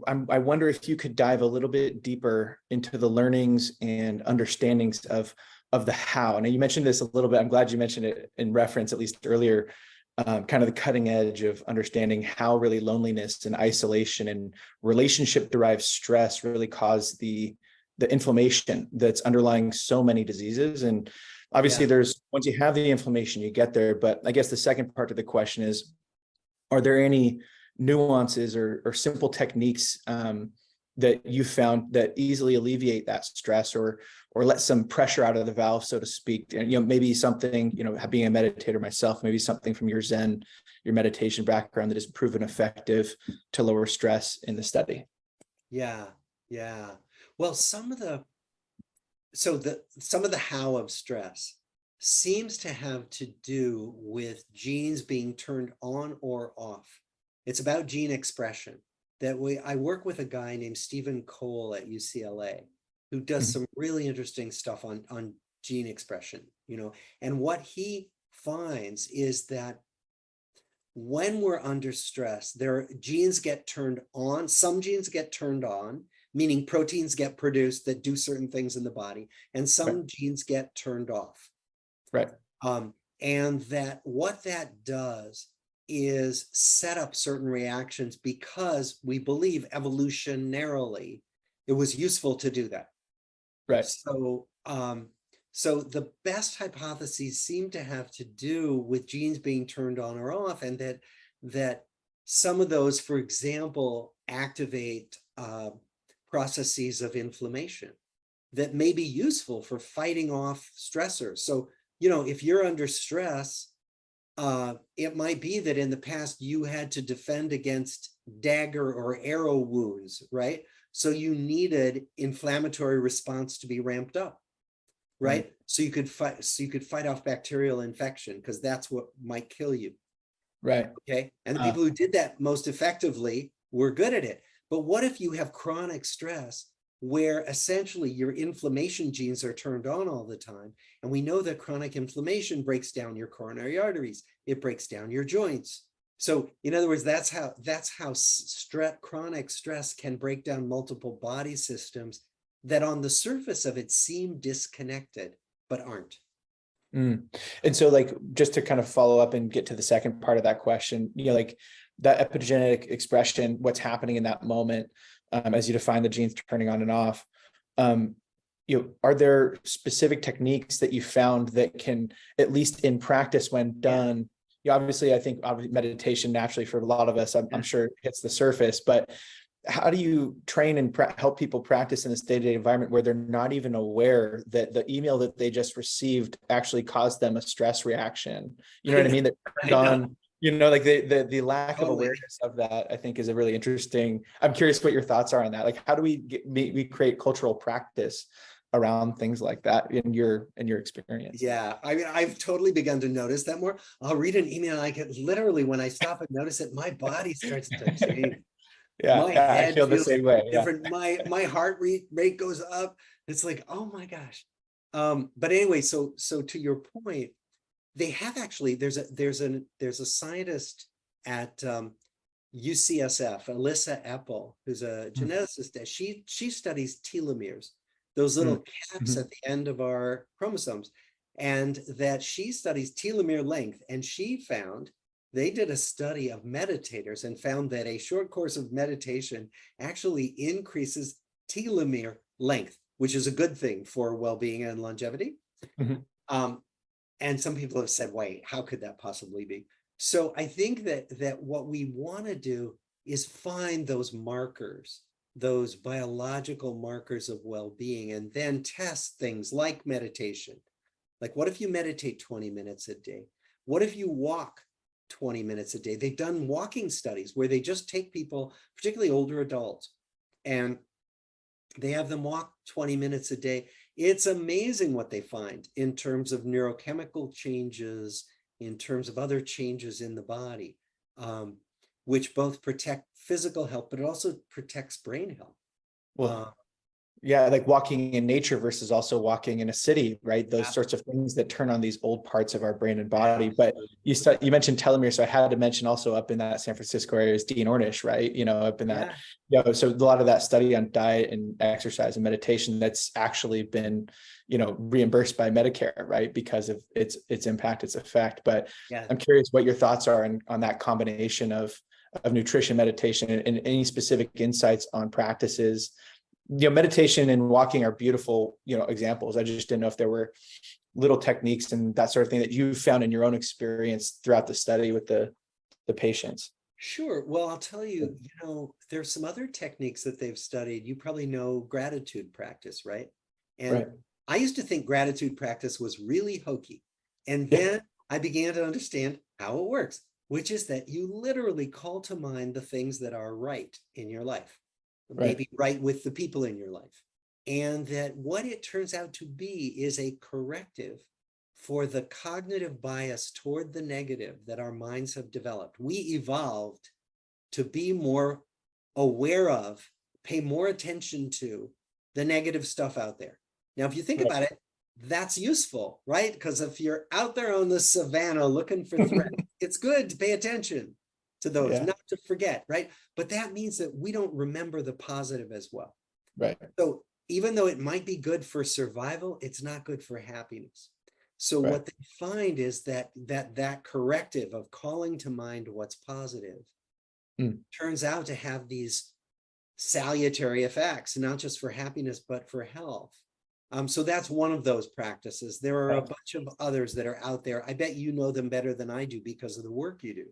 I wonder if you could dive a little bit deeper into the learnings and understandings of the how. And you mentioned this a little bit. I'm glad you mentioned it in reference, at least earlier, kind of the cutting edge of understanding how really loneliness and isolation and relationship-derived stress really cause the inflammation that's underlying so many diseases. And obviously there's, once you have the inflammation, you get there. But I guess the second part of the question is, are there any nuances or simple techniques that you found that easily alleviate that stress or let some pressure out of the valve, so to speak? And, maybe something, being a meditator myself, maybe something from your Zen, your meditation background that has proven effective to lower stress in the study. Yeah. Well, some of the how of stress seems to have to do with genes being turned on or off. It's about gene expression. I work with a guy named Stephen Cole at UCLA who does some really interesting stuff on gene expression, and what he finds is that when we're under stress, their genes get turned on. Some genes get turned on, meaning proteins get produced that do certain things in the body, and some genes get turned off. Right. And that what that does is set up certain reactions because we believe evolutionarily it was useful to do that. Right. So the best hypotheses seem to have to do with genes being turned on or off, and that some of those, for example, activate processes of inflammation that may be useful for fighting off stressors. So, if you're under stress, it might be that in the past you had to defend against dagger or arrow wounds, right? So you needed inflammatory response to be ramped up, right? So you could fight off bacterial infection because that's what might kill you. Right. Okay. And the people who did that most effectively were good at it. But what if you have chronic stress where essentially your inflammation genes are turned on all the time? And we know that chronic inflammation breaks down your coronary arteries. It breaks down your joints. So in other words, that's how chronic stress can break down multiple body systems that on the surface of it seem disconnected, but aren't. And so, just to kind of follow up and get to the second part of that question, that epigenetic expression, what's happening in that moment, as you define the genes turning on and off, are there specific techniques that you found that can, at least in practice when done, obviously, I think meditation naturally for a lot of us, I'm sure hits the surface, but how do you train and help people practice in this day-to-day environment where they're not even aware that the email that they just received actually caused them a stress reaction? You know what I mean? That turned on, the lack of awareness of that, I think, is a really interesting. I'm curious what your thoughts are on that. How do we create cultural practice around things like that in your experience? Yeah, I mean, I've totally begun to notice that more. I'll read an email, I get literally, when I stop and notice it, my body starts to change. My head I feel the same way. Different. My heart rate goes up. It's like, oh my gosh. But anyway, so to your point, they have actually, there's a scientist at UCSF, Alyssa Epple, who's a geneticist. She studies telomeres, those little caps at the end of our chromosomes, and that she studies telomere length. And she found, they did a study of meditators and found that a short course of meditation actually increases telomere length, which is a good thing for well-being and longevity. And some people have said, wait, how could that possibly be? So I think that what we want to do is find those markers, those biological markers of well-being, and then test things like meditation. Like, what if you meditate 20 minutes a day? What if you walk 20 minutes a day? They've done walking studies where they just take people, particularly older adults, and they have them walk 20 minutes a day. It's amazing what they find in terms of neurochemical changes, in terms of other changes in the body, which both protect physical health, but it also protects brain health. Yeah, like walking in nature versus also walking in a city, right? Those sorts of things that turn on these old parts of our brain and body. But you mentioned telomere, so I had to mention also up in that San Francisco area is Dean Ornish, right? Up in that, so a lot of that study on diet and exercise and meditation that's actually been, reimbursed by Medicare, right? Because of its impact, its effect. But Yeah. I'm curious what your thoughts are on that combination of nutrition, meditation, and any specific insights on practices. Meditation and walking are beautiful, examples. I just didn't know if there were little techniques and that sort of thing that you found in your own experience throughout the study with the patients. Sure. Well, I'll tell you, there's some other techniques that they've studied. You probably know gratitude practice, right? And Right. I used to think gratitude practice was really hokey. And Yeah. then I began to understand how it works, which is that you literally call to mind the things that are right in your life, maybe right with the people in your life. And that what it turns out to be is a corrective for the cognitive bias toward the negative that our minds have developed. We evolved to be more aware of, pay more attention to the negative stuff out there. Now, if you think about it, that's useful, right? Because if you're out there on the savannah looking for threats, it's good to pay attention to those, not to forget, right? But that means that we don't remember the positive as well. Right. So even though it might be good for survival, it's not good for happiness. So what they find is that corrective of calling to mind what's positive turns out to have these salutary effects, not just for happiness, but for health. So that's one of those practices. There are a bunch of others that are out there. I bet you know them better than I do because of the work you do.